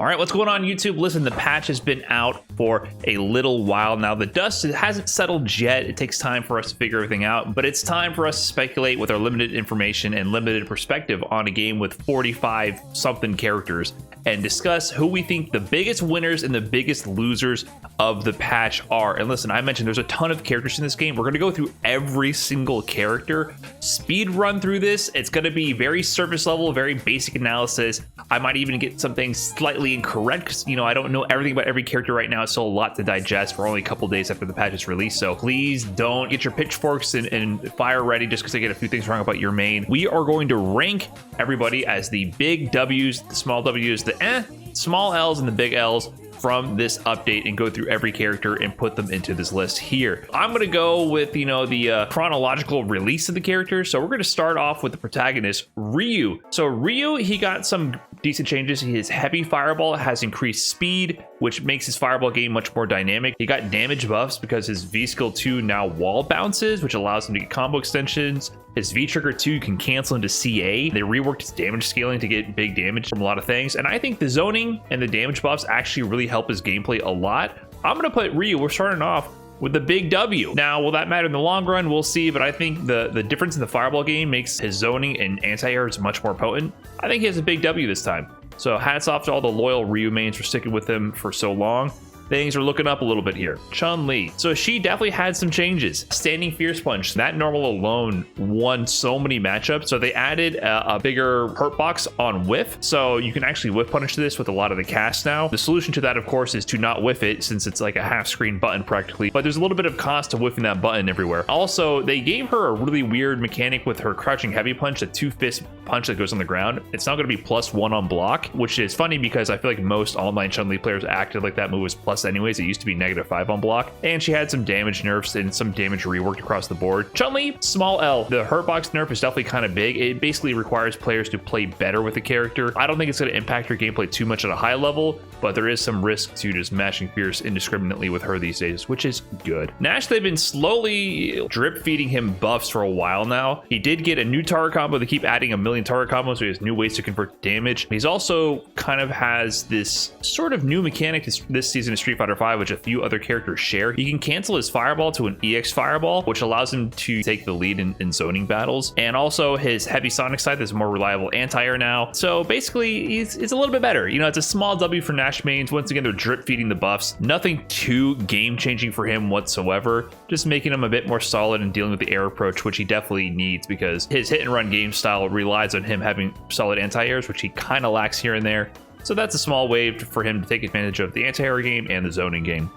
All right, what's going on YouTube? Listen, the patch has been out for a little while now. The dust hasn't settled yet. It takes time for us to figure everything out, but it's time for us to speculate with our limited information and limited perspective on a game with 45 something characters and discuss who we think the biggest winners and the biggest losers of the patch are. And listen, I mentioned there's a ton of characters in this game. We're going to go through every single character, speed run through this. It's going to be very surface level, very basic analysis. I might even get something slightly incorrect because, you know, I don't know everything about every character right now. It's still a lot to digest. We're only a couple days after the patch is released, so please don't get your pitchforks and fire ready just because I get a few things wrong about your main. We are going to rank everybody as the big W's, the small W's, the small L's, and the big L's from this update, and go through every character and put them into this list here. I'm gonna go with, you know, the chronological release of the characters. So we're gonna start off with the protagonist, Ryu. So Ryu, he got some decent changes. His heavy fireball has increased speed, which makes his fireball game much more dynamic. He got damage buffs because his V skill 2 now wall bounces, which allows him to get combo extensions. His V trigger 2 can cancel into CA. They reworked his damage scaling to get big damage from a lot of things. And I think the zoning and the damage buffs actually really help his gameplay a lot. I'm gonna put Ryu, we're starting off with the big W. Now, will that matter in the long run? We'll see, but I think the difference in the fireball game makes his zoning and anti-airs much more potent. I think he has a big W this time. So hats off to all the loyal Ryu mains for sticking with him for so long. Things are looking up a little bit here. Chun Li. So she definitely had some changes. Standing Fierce Punch. That normal alone won so many matchups. So they added a bigger hurt box on whiff. So you can actually whiff punish this with a lot of the casts now. The solution to that, of course, is to not whiff it, since it's like a half screen button practically. But there's a little bit of cost to whiffing that button everywhere. Also, they gave her a really weird mechanic with her crouching heavy punch, a 2-fist punch that goes on the ground. It's now going to be +1 on block, which is funny because I feel like most online Chun Li players acted like that move was plus anyways. It used to be -5 on block, and she had some damage nerfs and some damage reworked across the board. Chun Li, small L. The hurt box nerf is definitely kind of big. It basically requires players to play better with the character. I don't think it's going to impact her gameplay too much at a high level, but there is some risk to just mashing fierce indiscriminately with her these days, which is good. Nash, they've been slowly drip feeding him buffs for a while now. He did get a new target combo. They keep adding a million target combos, so he has new ways to convert damage. He's also kind of has this sort of new mechanic this season of Street Fighter V, which a few other characters share. He can cancel his fireball to an EX fireball, which allows him to take the lead in zoning battles. And also his heavy sonic side is a more reliable anti-air now. So basically, it's a little bit better. You know, it's a small W for Nash mains. Once again, they're drip feeding the buffs. Nothing too game changing for him whatsoever. Just making him a bit more solid and dealing with the air approach, which he definitely needs because his hit and run game style relies on him having solid anti-airs, which he kind of lacks here and there. So that's a small wave for him to take advantage of the anti-air game and the zoning game.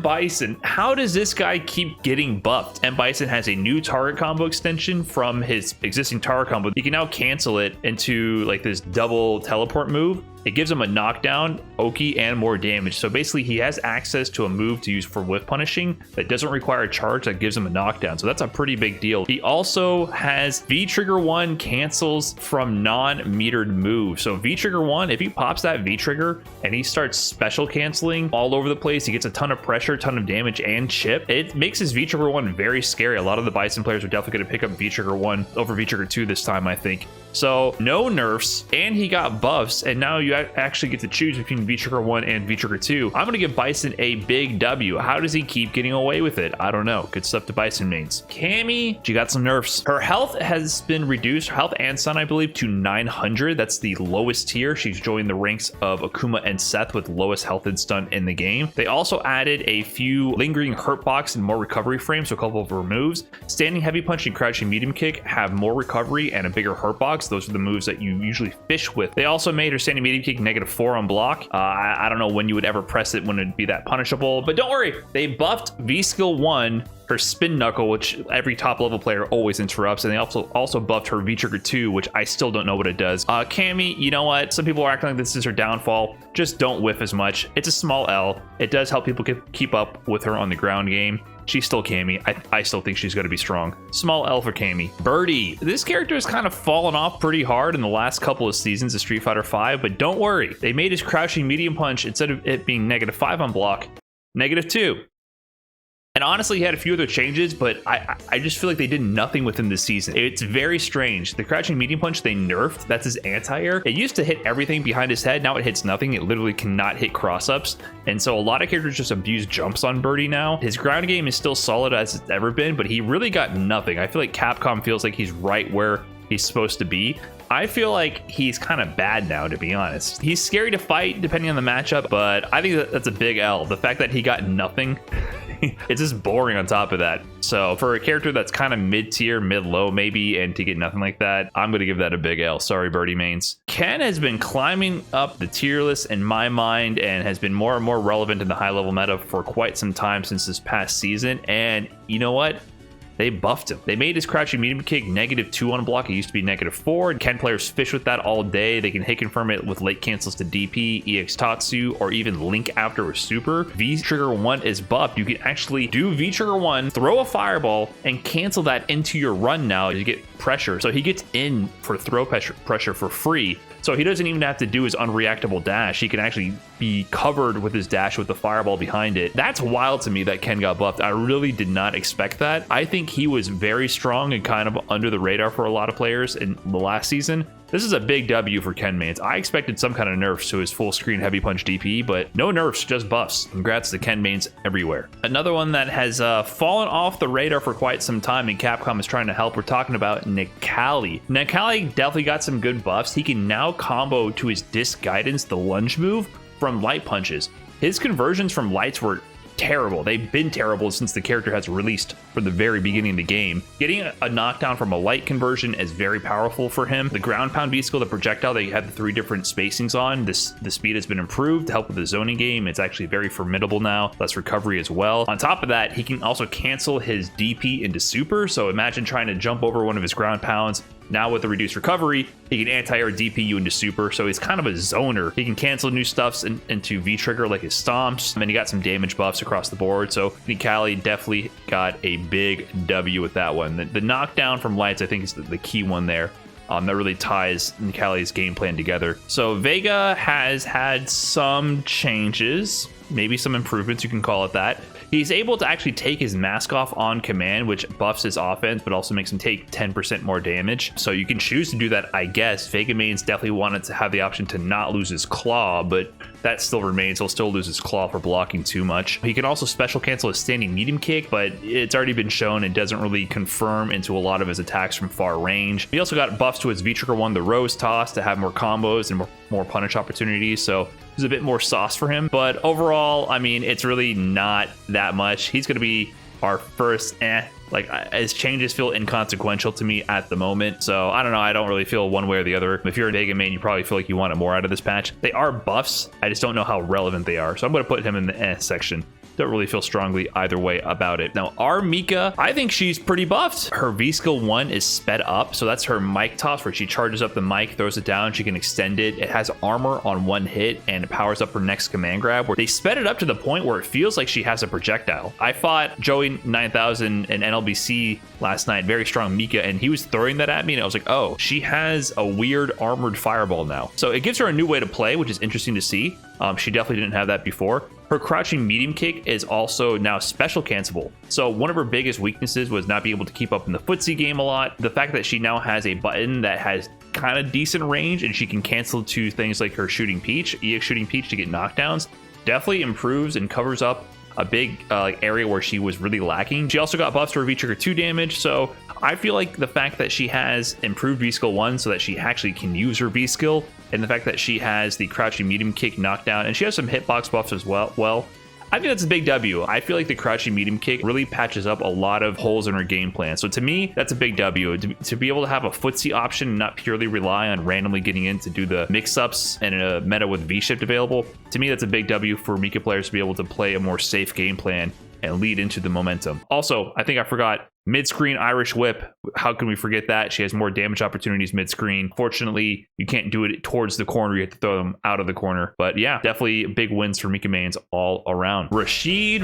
Bison. How does this guy keep getting buffed? Bison has a new target combo extension from his existing target combo. He can now cancel it into like this double teleport move. It gives him a knockdown, Oki, and more damage. So basically, he has access to a move to use for whiff punishing that doesn't require a charge that gives him a knockdown. So that's a pretty big deal. He also has V trigger 1 cancels from non-metered moves. So V trigger 1, if he pops that V trigger and he starts special canceling all over the place, he gets a ton of pressure, ton of damage, and chip. It makes his V trigger 1 very scary. A lot of the Bison players are definitely going to pick up V trigger 1 over V trigger 2 this time, I think. So no nerfs, and he got buffs, and now you actually get to choose between V trigger 1 and V trigger 2. I'm gonna give Bison a big W. How does he keep getting away with it? I don't know. Good stuff to Bison mains. Cammie, she got some nerfs. Her health has been reduced, her health and stun, I believe, to 900. That's the lowest tier. She's joined the ranks of Akuma and Seth with lowest health and stun in the game. They also added a few lingering hurt box and more recovery frames, so a couple of her moves. Standing heavy punch and crouching medium kick have more recovery and a bigger hurt box. Those are the moves that you usually fish with. They also made her standing medium kick -4 on block. I don't know when you would ever press it when it'd be that punishable, but don't worry, they buffed V skill 1, her spin knuckle, which every top level player always interrupts, and they also buffed her V trigger 2, which I still don't know what it does. Cammie, you know what? Some people are acting like this is her downfall. Just don't whiff as much. It's a small L. It does help people keep up with her on the ground game. She's still Cammie. I still think she's going to be strong. Small L for Cammie. Birdie. This character has kind of fallen off pretty hard in the last couple of seasons of Street Fighter V, but don't worry. They made his crouching medium punch, instead of it being -5 on block, -2. And honestly, he had a few other changes, but I just feel like they did nothing within this season. It's very strange. The crouching medium punch they nerfed, that's his anti-air. It used to hit everything behind his head. Now it hits nothing. It literally cannot hit cross-ups. And so a lot of characters just abuse jumps on Birdie now. His ground game is still solid as it's ever been, but he really got nothing. I feel like Capcom feels like he's right where he's supposed to be. I feel like he's kind of bad now, to be honest. He's scary to fight depending on the matchup, but I think that's a big L. The fact that he got nothing, it's just boring on top of that. So for a character that's kind of mid-tier, mid-low maybe, and to get nothing like that, I'm going to give that a big L. Sorry, Birdie mains. Ken has been climbing up the tier list in my mind and has been more and more relevant in the high-level meta for quite some time since this past season. And you know what? They buffed him. They made his crouching medium kick -2 on block. It used to be -4. Ken players fish with that all day. They can hit confirm it with late cancels to DP, EX Tatsu, or even link after a super. V trigger 1 is buffed. You can actually do V trigger 1, throw a fireball, and cancel that into your run now to get pressure. So he gets in for throw pressure for free. So he doesn't even have to do his unreactable dash. He can actually be covered with his dash with the fireball behind it. That's wild to me that Ken got buffed. I really did not expect that. I think he was very strong and kind of under the radar for a lot of players in the last season. This is a big W for Ken mains. I expected some kind of nerfs to his full screen heavy punch DP, but no nerfs, just buffs. Congrats to Ken mains everywhere. Another one that has fallen off the radar for quite some time and Capcom is trying to help, we're talking about Necalli. Necalli definitely got some good buffs. He can now combo to his disc guidance, the lunge move, from light punches. His conversions from lights were terrible. They've been terrible since the character has released from the very beginning of the game. Getting a knockdown from a light conversion is very powerful for him. The ground pound V-skill, the projectile that you had the 3 different spacings on, the speed has been improved to help with the zoning game. It's actually very formidable now, less recovery as well. On top of that, he can also cancel his DP into super. So imagine trying to jump over one of his ground pounds. Now with the reduced recovery, he can anti-air DP you into super, so he's kind of a zoner. He can cancel new stuffs into V-trigger like his stomps, and then he got some damage buffs across the board, so Necalli definitely got a big W with that one. The knockdown from lights, I think, is the key one there. That really ties Necalli's game plan together. So Vega has had some changes, maybe some improvements, you can call it that. He's able to actually take his mask off on command, which buffs his offense, but also makes him take 10% more damage. So you can choose to do that, I guess. Vega mains definitely wanted to have the option to not lose his claw, but that still remains. He'll still lose his claw for blocking too much. He can also special cancel his standing medium kick, but it's already been shown it doesn't really confirm into a lot of his attacks from far range. He also got buffs to his V-trigger 1, the rose toss, to have more combos and more punish opportunities. So there's a bit more sauce for him, but overall, I mean, it's really not that much. He's going to be our first like, his changes feel inconsequential to me at the moment, so I don't know. I don't really feel one way or the other. If you're a Vega main, you probably feel like you wanted more out of this patch. They are buffs. I just don't know how relevant they are, so I'm going to put him in the section. Don't really feel strongly either way about it. Now, our Mika, I think she's pretty buffed. Her V-skill 1 is sped up, so that's her mic toss where she charges up the mic, throws it down, she can extend it. It has armor on 1 hit, and it powers up her next command grab, where they sped it up to the point where it feels like she has a projectile. I fought Joey 9000 in NLBC last night, very strong Mika, and he was throwing that at me, and I was like, oh, she has a weird armored fireball now. So it gives her a new way to play, which is interesting to see. She definitely didn't have that before. Her crouching medium kick is also now special cancelable. So one of her biggest weaknesses was not being able to keep up in the footsie game a lot. The fact that she now has a button that has kind of decent range and she can cancel to things like her shooting peach, EX shooting peach, to get knockdowns, definitely improves and covers up a big area where she was really lacking. She also got buffs to her V-trigger 2 damage, so I feel like the fact that she has improved V-skill 1 so that she actually can use her V-skill, and the fact that she has the crouching medium kick knockdown, and she has some hitbox buffs as well, I think that's a big W. I feel like the crouching medium kick really patches up a lot of holes in her game plan. So to me, that's a big W. To be able to have a footsie option and not purely rely on randomly getting in to do the mix-ups and a meta with V-shift available, to me, that's a big W for Mika players to be able to play a more safe game plan and lead into the momentum. Also, I think I forgot, Mid-screen Irish whip. How can we forget that? She has more damage opportunities mid-screen. Fortunately, you can't do it towards the corner. You have to throw them out of the corner. But yeah, definitely big wins for Mika mains all around. Rashid.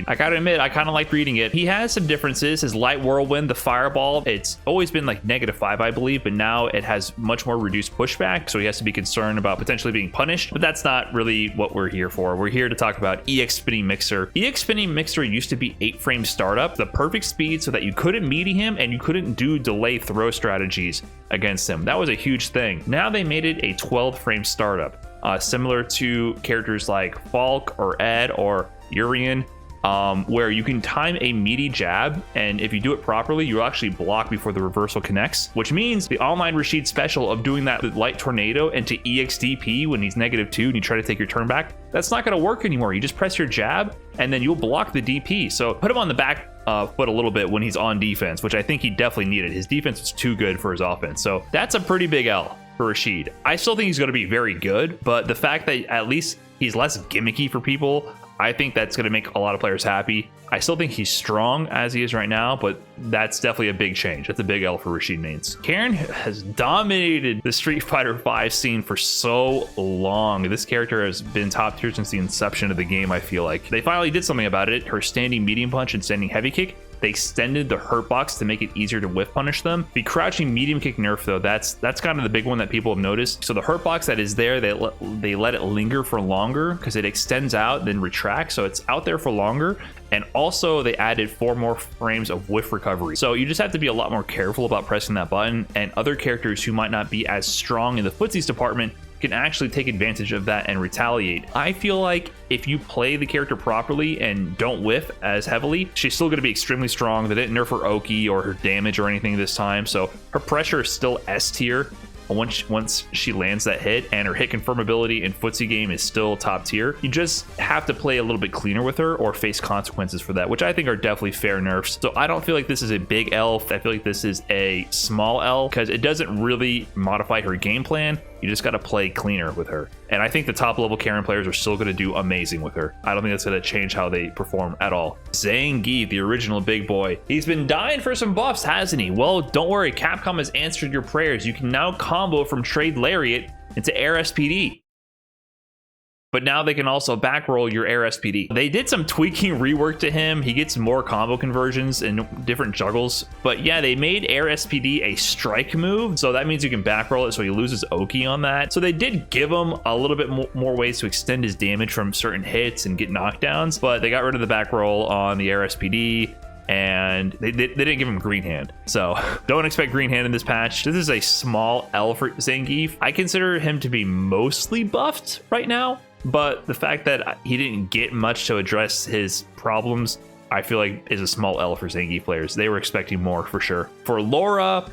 I gotta admit, I kind of like reading it. He has some differences. His light whirlwind, the fireball, it's always been like -5, I believe, but now it has much more reduced pushback. So he has to be concerned about potentially being punished. But that's not really what we're here for. We're here to talk about EX Spinning Mixer. EX Spinning Mixer used to be 8-frame startup. The perfect speed so that you couldn't meaty him and you couldn't do delay throw strategies against him. That was a huge thing. Now they made it a 12-frame startup, similar to characters like Falk or Ed or Yurian, where you can time a meaty jab, and if you do it properly, you actually block before the reversal connects, which means the online Rashid special of doing that with light tornado into EXDP when he's -2 and you try to take your turn back, that's not going to work anymore. You just press your jab and then you'll block the DP. So put him on the back foot a little bit when he's on defense, which I think he definitely needed. His defense was too good for his offense. So that's a pretty big L for Rashid. I still think he's going to be very good, but the fact that at least he's less gimmicky for people, I think that's going to make a lot of players happy. I still think he's strong as he is right now, but that's definitely a big change. That's a big L for Rashid mains. Karen has dominated the Street Fighter V scene for so long. This character has been top tier since the inception of the game, I feel like. They finally did something about it. Her standing medium punch and standing heavy kick, they extended the hurt box to make it easier to whiff punish them. The crouching medium kick nerf, though, that's kind of the big one that people have noticed. So the hurt box that is there, they let it linger for longer because it extends out, then retracts. So it's out there for longer. And also they added 4 more frames of whiff recovery. So you just have to be a lot more careful about pressing that button, and other characters who might not be as strong in the footsies department can actually take advantage of that and retaliate. I feel like if you play the character properly and don't whiff as heavily, she's still going to be extremely strong. They didn't nerf her Oki or her damage or anything this time, so her pressure is still S tier once she lands that hit, and her hit confirmability and footsie game is still top tier. You just have to play a little bit cleaner with her or face consequences for that, which I think are definitely fair nerfs. So I don't feel like this is a big L. I feel like this is a small L because it doesn't really modify her game plan. You just got to play cleaner with her. And I think the top level Karen players are still going to do amazing with her. I don't think that's going to change how they perform at all. Zangie, the original big boy. He's been dying for some buffs, hasn't he? Well, don't worry. Capcom has answered your prayers. You can now combo from Trade Lariat into Air SPD. But now they can also backroll your Air SPD. They did some tweaking rework to him. He gets more combo conversions and different juggles. But yeah, they made Air SPD a strike move. So that means you can backroll it so he loses Oki on that. So they did give him a little bit more ways to extend his damage from certain hits and get knockdowns. But they got rid of the backroll on the Air SPD. And they didn't give him green hand, so don't expect green hand in this patch. This is a small L for Zangie. I consider him to be mostly buffed right now, but the fact that he didn't get much to address his problems, I feel like is a small L for Zangie players. They were expecting more for sure. For Laura,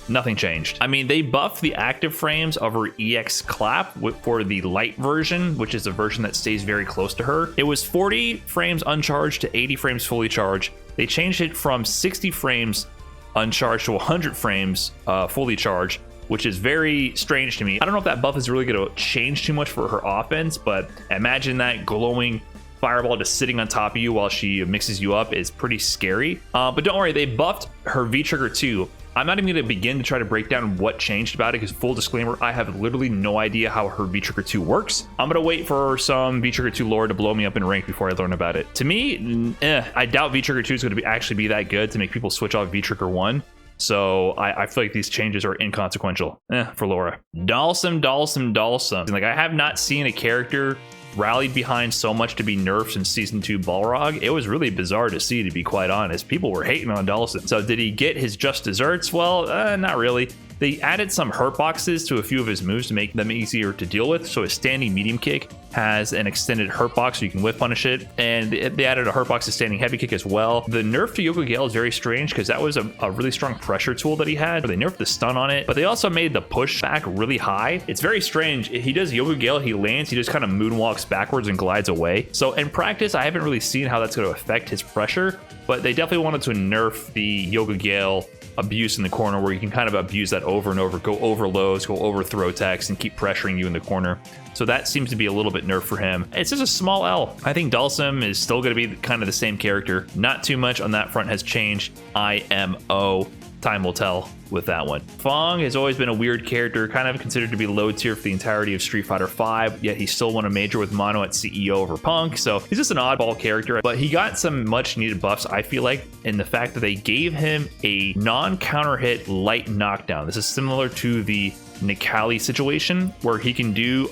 nothing changed. I mean, they buffed the active frames of her EX clap for the light version, which is a version that stays very close to her. It was 40 frames uncharged to 80 frames fully charged. They changed it from 60 frames uncharged to 100 frames fully charged, which is very strange to me. I don't know if that buff is really going to change too much for her offense, but imagine that glowing fireball just sitting on top of you while she mixes you up is pretty scary. But don't worry, they buffed her V-Trigger too. I'm not even going to begin to try to break down what changed about it because, full disclaimer, I have literally no idea how her V-Trigger 2 works. I'm going to wait for some V-Trigger 2 lore to blow me up in rank before I learn about it. To me, I doubt V-Trigger 2 is going to actually be that good to make people switch off V-Trigger 1. So I feel like these changes are inconsequential for Laura. Dalsum. Like, I have not seen a character rallied behind so much to be nerfed since Season 2 Balrog. It was really bizarre to see, to be quite honest. People were hating on Dalsum. So did he get his just desserts? Well, not really. They added some hurt boxes to a few of his moves to make them easier to deal with. So his standing medium kick has an extended hurt box so you can whiff punish it. And they added a hurt box to standing heavy kick as well. The nerf to Yoga Gale is very strange because that was a really strong pressure tool that he had. They nerfed the stun on it, but they also made the push back really high. It's very strange. He does Yoga Gale, he lands, he just kind of moonwalks backwards and glides away. So in practice, I haven't really seen how that's going to affect his pressure, but they definitely wanted to nerf the Yoga Gale abuse in the corner where you can kind of abuse that over and over, go over lows, go over throw attacks, and keep pressuring you in the corner. So that seems to be a little bit nerfed for him. It's just a small L. I think Dulcim is still going to be kind of the same character. Not too much on that front has changed. IMO. Time will tell with that one. Fong has always been a weird character, kind of considered to be low tier for the entirety of Street Fighter V, yet he still won a major with Mono at CEO over Punk, so he's just an oddball character, but he got some much needed buffs, I feel like, in the fact that they gave him a non-counter hit light knockdown. This is similar to the Nikali situation where he can do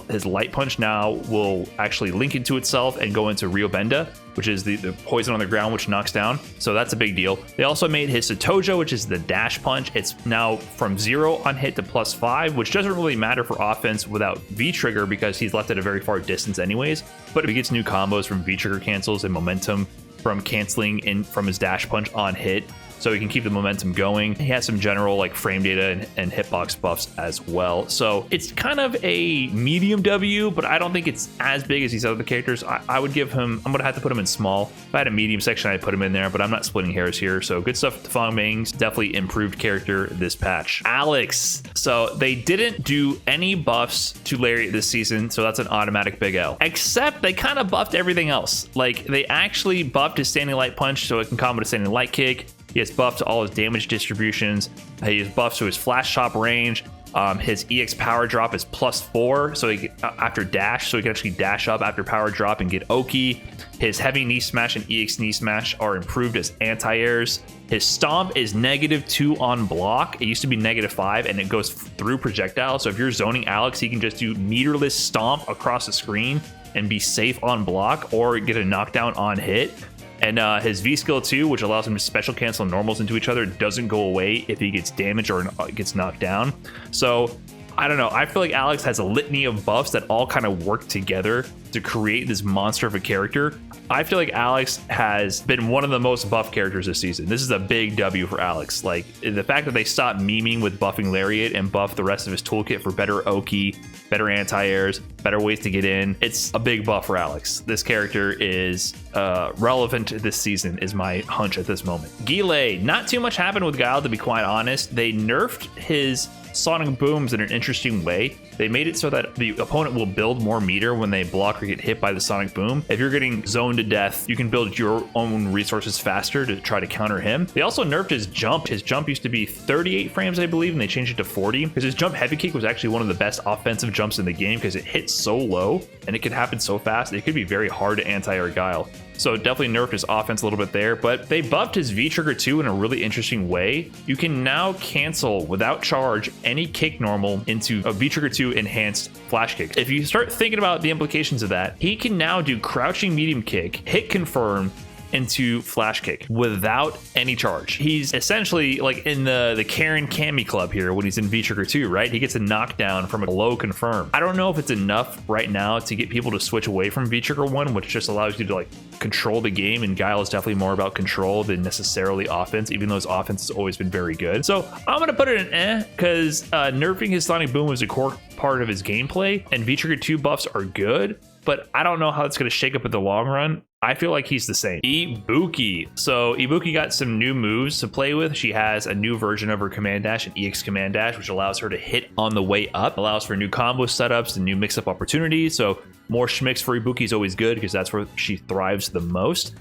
his light punch now will actually link into itself and go into Ryobenda, which is the poison on the ground which knocks down. So that's a big deal. They also made his Satojo, which is the dash punch. It's now from 0 on hit to +5, which doesn't really matter for offense without V-trigger because he's left at a very far distance anyways. But if he gets new combos from V-trigger cancels and momentum from canceling in from his dash punch on hit, so he can keep the momentum going. He has some general like frame data and hitbox buffs as well. So it's kind of a medium W, but I don't think it's as big as these other characters. I would give him, I'm gonna have to put him in small. If I had a medium section, I'd put him in there, but I'm not splitting hairs here. So good stuff to Fong Ming's, definitely improved character this patch. Alex. So they didn't do any buffs to Lariat this season, so that's an automatic big L. Except they kind of buffed everything else. Like they actually buffed his standing light punch so it can combo to standing light kick. He has buffs to all his damage distributions. He has buffs to his flash chop range. His EX power drop is +4, so he after dash, so he can actually dash up after power drop and get Oki. His heavy knee smash and EX knee smash are improved as anti-airs. His stomp is -2 on block. It used to be -5, and it goes through projectiles. So if you're zoning Alex, he can just do meterless stomp across the screen and be safe on block or get a knockdown on hit. And his V skill 2, which allows him to special cancel normals into each other, doesn't go away if he gets damaged or gets knocked down. So I don't know. I feel like Alex has a litany of buffs that all kind of work together to create this monster of a character. I feel like Alex has been one of the most buff characters this season. This is a big W for Alex. Like the fact that they stopped memeing with buffing Lariat and buff the rest of his toolkit for better Oki, better anti-airs, better ways to get in. It's a big buff for Alex. This character is relevant this season is my hunch at this moment. Guiley, not too much happened with Guile to be quite honest. They nerfed his sonic booms in an interesting way. They made it so that the opponent will build more meter when they block or get hit by the sonic boom. If you're getting zoned to death, you can build your own resources faster to try to counter him. They also nerfed his jump. His jump used to be 38 frames, I believe, and they changed it to 40 because his jump heavy kick was actually one of the best offensive jumps in the game because it hits so low and it could happen so fast. It could be very hard to anti-air Guile. So definitely nerfed his offense a little bit there, but they buffed his V-trigger 2 in a really interesting way. You can now cancel without charge any kick normal into a V-trigger 2 enhanced flash kick. If you start thinking about the implications of that, he can now do crouching medium kick, hit confirm, into flash kick without any charge. He's essentially like in the Karen Cammie club here when he's in V-trigger 2, right? He gets a knockdown from a low confirm. I don't know if it's enough right now to get people to switch away from V-trigger 1, which just allows you to like control the game, and Guile is definitely more about control than necessarily offense, even though his offense has always been very good. So I'm gonna put it in because nerfing his sonic boom was a core part of his gameplay, and V-trigger 2 buffs are good, but I don't know how it's going to shake up in the long run. I feel like he's the same. Ibuki. So Ibuki got some new moves to play with. She has a new version of her command dash, an EX command dash, which allows her to hit on the way up, allows for new combo setups and new mix-up opportunities. So more schmicks for Ibuki is always good because that's where she thrives the most.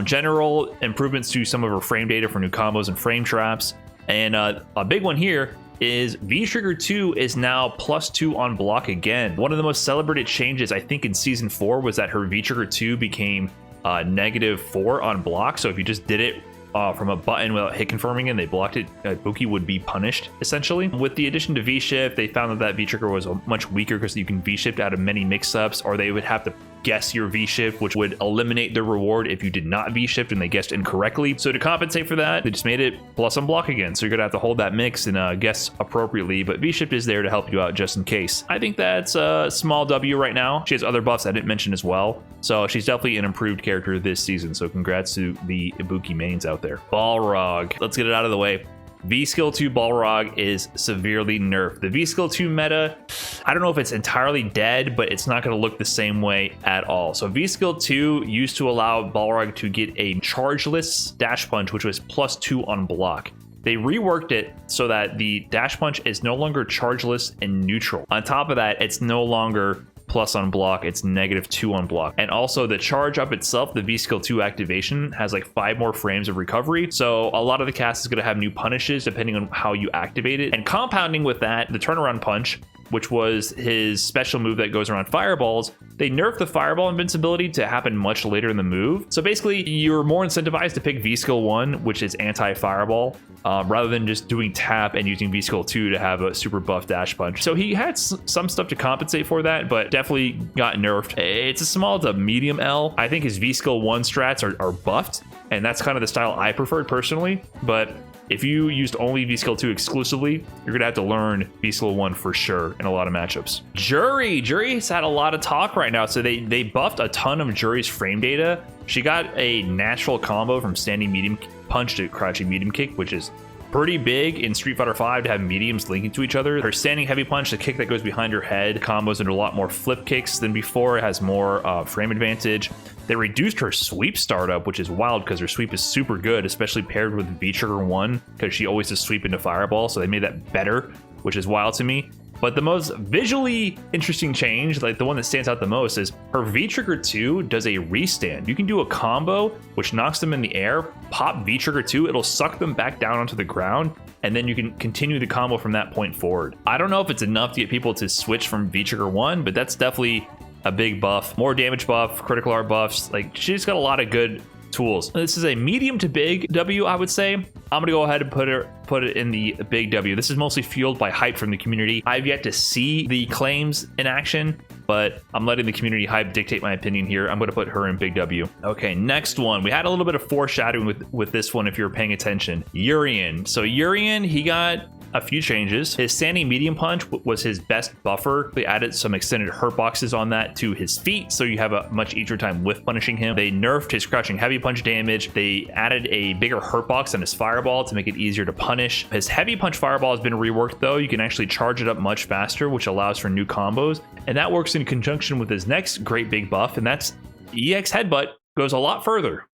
General improvements to some of her frame data for new combos and frame traps. And a big one here is V-trigger 2 is now +2 on block again. One of the most celebrated changes I think in season 4 was that her V-trigger 2 became -4 on block. So if you just did it from a button without hit confirming and they blocked it, Ibuki would be punished essentially. With the addition to V-shift, they found that V-trigger was much weaker because you can V-shift out of many mix-ups, or they would have to guess your V-shift, which would eliminate the reward if you did not V-shift and they guessed incorrectly. So to compensate for that, they just made it plus on block again. So you're gonna have to hold that mix and guess appropriately, but V-shift is there to help you out just in case. I think that's a small W right now. She has other buffs I didn't mention as well. So she's definitely an improved character this season. So congrats to the Ibuki mains out there. Balrog, let's get it out of the way. V-Skill 2 Balrog is severely nerfed. The V-Skill 2 meta, I don't know if it's entirely dead, but it's not going to look the same way at all. So V-Skill 2 used to allow Balrog to get a chargeless dash punch, which was +2 on block. They reworked it so that the dash punch is no longer chargeless and neutral. On top of that, it's no longer plus on block, it's -2 on block. And also the charge up itself, the V skill 2 activation, has like 5 more frames of recovery. So a lot of the cast is going to have new punishes depending on how you activate it. And compounding with that, the turnaround punch, which was his special move that goes around fireballs, they nerfed the fireball invincibility to happen much later in the move. So basically, you're more incentivized to pick V skill 1, which is anti-fireball, rather than just doing tap and using V skill 2 to have a super buff dash punch. So he had some stuff to compensate for that, but definitely got nerfed. It's a small to medium L. I think his V skill 1 strats are buffed, and that's kind of the style I preferred personally, but if you used only V skill 2 exclusively, you're gonna have to learn V skill 1 for sure in a lot of matchups. Jury's had a lot of talk right now, so they buffed a ton of Jury's frame data. She got a natural combo from standing medium punch to crouching medium kick, which is pretty big in Street Fighter V to have mediums linking to each other. Her standing heavy punch, the kick that goes behind her head, combos into a lot more flip kicks than before. It has more frame advantage. They reduced her sweep startup, which is wild because her sweep is super good, especially paired with V trigger 1, because she always just sweep into fireball. So they made that better, which is wild to me. But the most visually interesting change, like the one that stands out the most, is her V trigger 2 does a restand. You can do a combo which knocks them in the air, pop V trigger 2, it'll suck them back down onto the ground, and then you can continue the combo from that point forward. I don't know if it's enough to get people to switch from V trigger 1, but that's definitely a big buff. More damage buff, critical art buffs. Like, she's got a lot of good tools. This is a medium to big W, I would say. I'm gonna go ahead and put it in the big W. This is mostly fueled by hype from the community. I've yet to see the claims in action, but I'm letting the community hype dictate my opinion here. I'm gonna put her in big W. Okay, next one. We had a little bit of foreshadowing with this one if you were paying attention. Yurian. So Yurian, he got a few changes. His standing medium punch was his best buffer. They added some extended hurt boxes on that to his feet, so you have a much easier time whiff punishing him. They nerfed his crouching heavy punch damage. They added a bigger hurt box on his fireball to make it easier to punish. His heavy punch fireball has been reworked though. You can actually charge it up much faster, which allows for new combos. And that works in conjunction with his next great big buff, and that's EX Headbutt. Goes a lot further.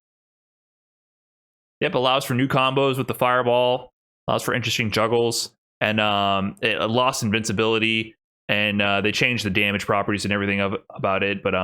Yep, allows for new combos with the fireball. Allows for interesting juggles, and it lost invincibility, and they changed the damage properties and everything about it. But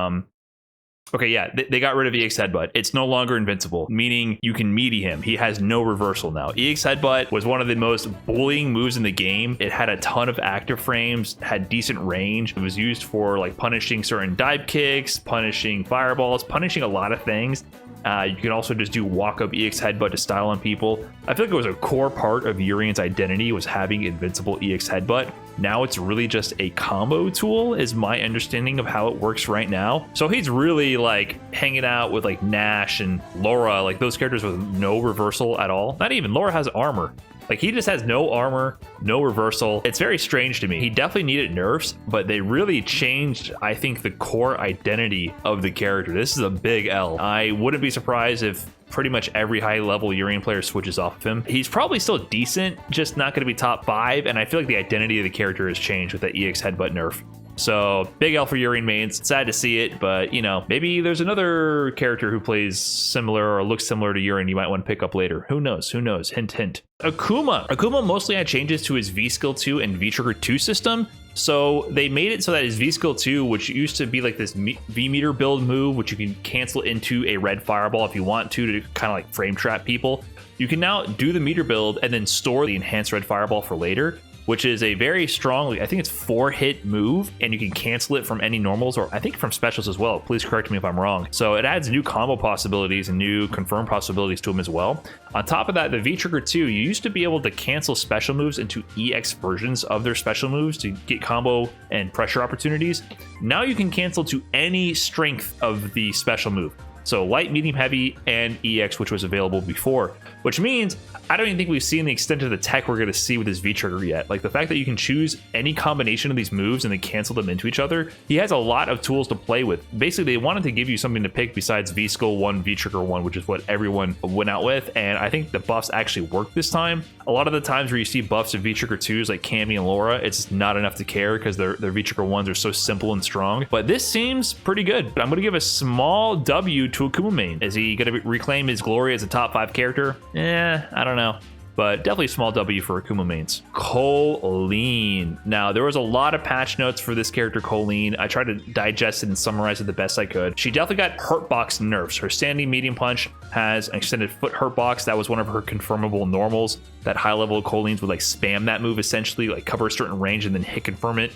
okay, yeah, they got rid of EX Headbutt. It's no longer invincible, meaning you can meaty him. He has no reversal now. EX Headbutt was one of the most bullying moves in the game. It had a ton of active frames, had decent range. It was used for like punishing certain dive kicks, punishing fireballs, punishing a lot of things. You can also just do walk-up EX Headbutt to style on people. I feel like it was a core part of Yurian's identity was having invincible EX Headbutt. Now it's really just a combo tool is my understanding of how it works right now. So he's really like hanging out with like Nash and Laura, like those characters with no reversal at all. Not even Laura has armor. Like, he just has no armor, no reversal. It's very strange to me. He definitely needed nerfs, but they really changed, I think, the core identity of the character. This is a big L. I wouldn't be surprised if pretty much every high-level Yurian player switches off of him. He's probably still decent, just not going to be top 5, and I feel like the identity of the character has changed with that EX Headbutt nerf. So, big L for Yurian mains. Sad to see it, but, you know, maybe there's another character who plays similar or looks similar to Yurian you might want to pick up later. Who knows? Who knows? Hint, hint. Akuma. Akuma mostly had changes to his V skill 2 and V trigger 2 system. So they made it so that his V skill 2, which used to be like this V meter build move, which you can cancel into a red fireball if you want to kind of like frame trap people. You can now do the meter build and then store the enhanced red fireball for later, which is a very strong, I think it's 4-hit move, and you can cancel it from any normals, or I think from specials as well. Please correct me if I'm wrong. So it adds new combo possibilities and new confirmed possibilities to him as well. On top of that, the V trigger 2, you used to be able to cancel special moves into EX versions of their special moves to get combo and pressure opportunities. Now you can cancel to any strength of the special move. So light, medium, heavy, and EX, which was available before, which means I don't even think we've seen the extent of the tech we're going to see with his V trigger yet. Like the fact that you can choose any combination of these moves and then cancel them into each other. He has a lot of tools to play with. Basically, they wanted to give you something to pick besides V skill 1, V trigger 1, which is what everyone went out with. And I think the buffs actually work this time. A lot of the times where you see buffs of V trigger 2s like Cammie and Laura, it's not enough to care because their V trigger 1s are so simple and strong. But this seems pretty good. But I'm going to give a small W to Akuma main. Is he going to reclaim his glory as a top 5 character? I don't know. but definitely small W for Akuma mains. Colleen. Now, there was a lot of patch notes for this character, Colleen. I tried to digest it and summarize it the best I could. She definitely got hurtbox nerfs. Her standing medium punch has an extended foot hurtbox. That was one of her confirmable normals. That high level Colleen's would like spam that move, essentially, like cover a certain range and then hit confirm it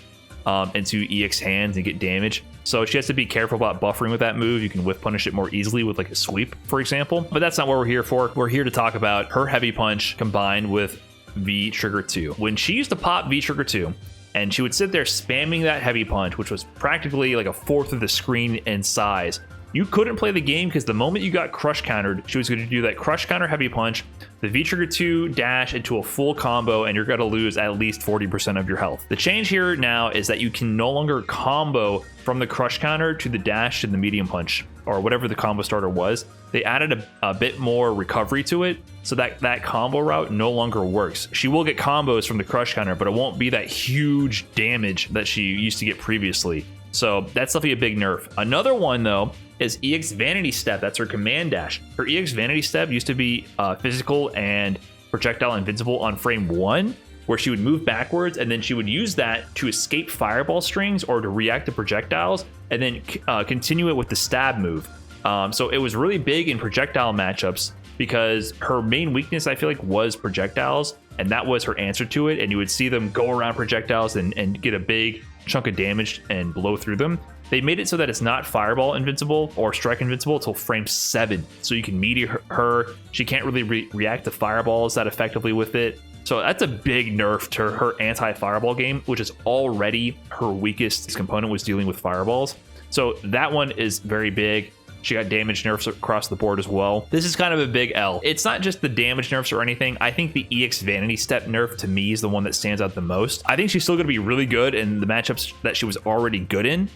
into EX hands and get damage. So she has to be careful about buffering with that move. You can whiff punish it more easily with like a sweep, for example. But that's not what we're here for. We're here to talk about her heavy punch combined with V trigger 2. When she used to pop V trigger 2, and she would sit there spamming that heavy punch, which was practically like a fourth of the screen in size, you couldn't play the game because the moment you got crush countered, she was going to do that crush counter heavy punch, the V trigger 2 dash into a full combo, and you're going to lose at least 40% of your health. The change here now is that you can no longer combo from the crush counter to the dash to the medium punch, or whatever the combo starter was. They added a bit more recovery to it, so that combo route no longer works. She will get combos from the crush counter, but it won't be that huge damage that she used to get previously. So that's definitely a big nerf. Another one, though, is EX Vanity Step. That's her command dash. Her EX Vanity Step used to be physical and projectile invincible on frame 1, where she would move backwards, and then she would use that to escape fireball strings or to react to projectiles, and then continue it with the stab move. So it was really big in projectile matchups because her main weakness, I feel like, was projectiles, and that was her answer to it. And you would see them go around projectiles and get a big chunk of damage and blow through them. They made it so that it's not fireball invincible or strike invincible until frame 7. So you can meteor her. She can't really react to fireballs that effectively with it. So that's a big nerf to her anti-fireball game, which is already her weakest component, was dealing with fireballs. So that one is very big. She got damage nerfs across the board as well. This is kind of a big L. It's not just the damage nerfs or anything. I think the EX Vanity Step nerf to me is the one that stands out the most. I think she's still going to be really good in the matchups that she was already good in.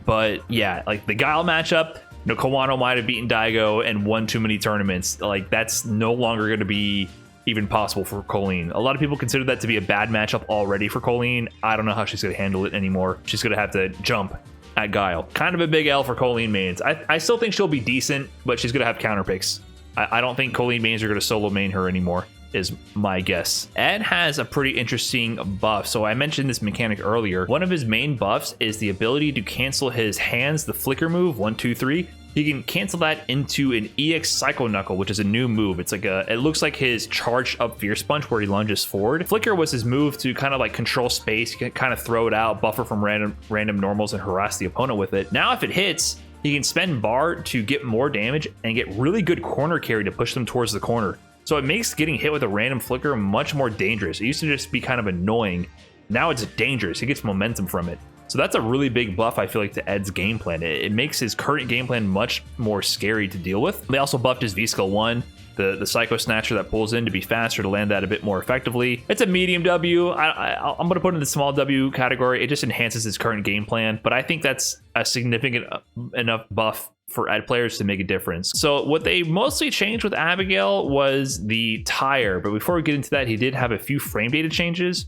But yeah, like the Guile matchup, Kawano might have beaten Daigo and won too many tournaments. Like that's no longer going to be even possible for Colleen. A lot of people consider that to be a bad matchup already for Colleen. I don't know how she's going to handle it anymore. She's going to have to jump at Guile. Kind of a big L for Colleen mains. I still think she'll be decent, but she's going to have counter picks. I don't think Colleen mains are going to solo main her anymore, is my guess. Ed has a pretty interesting buff. So I mentioned this mechanic earlier. One of his main buffs is the ability to cancel his hands, the flicker move, 1, 2, 3. He can cancel that into an EX Psycho Knuckle, which is a new move. It's like it looks like his charged up Fierce Punch where he lunges forward. Flicker was his move to kind of like control space. He can kind of throw it out, buffer from random normals, and harass the opponent with it. Now if it hits, he can spend bar to get more damage and get really good corner carry to push them towards the corner. So it makes getting hit with a random flicker much more dangerous. It used to just be kind of annoying. Now it's dangerous. He gets momentum from it. So that's a really big buff, I feel like, to Ed's game plan. It makes his current game plan much more scary to deal with. They also buffed his V-Skill 1, the Psycho Snatcher that pulls in to be faster, to land that a bit more effectively. It's a medium W. I'm going to put it in the small W category. It just enhances his current game plan, but I think that's a significant enough buff for Ed players to make a difference. So what they mostly changed with Abigail was the tire, but before we get into that, he did have a few frame data changes.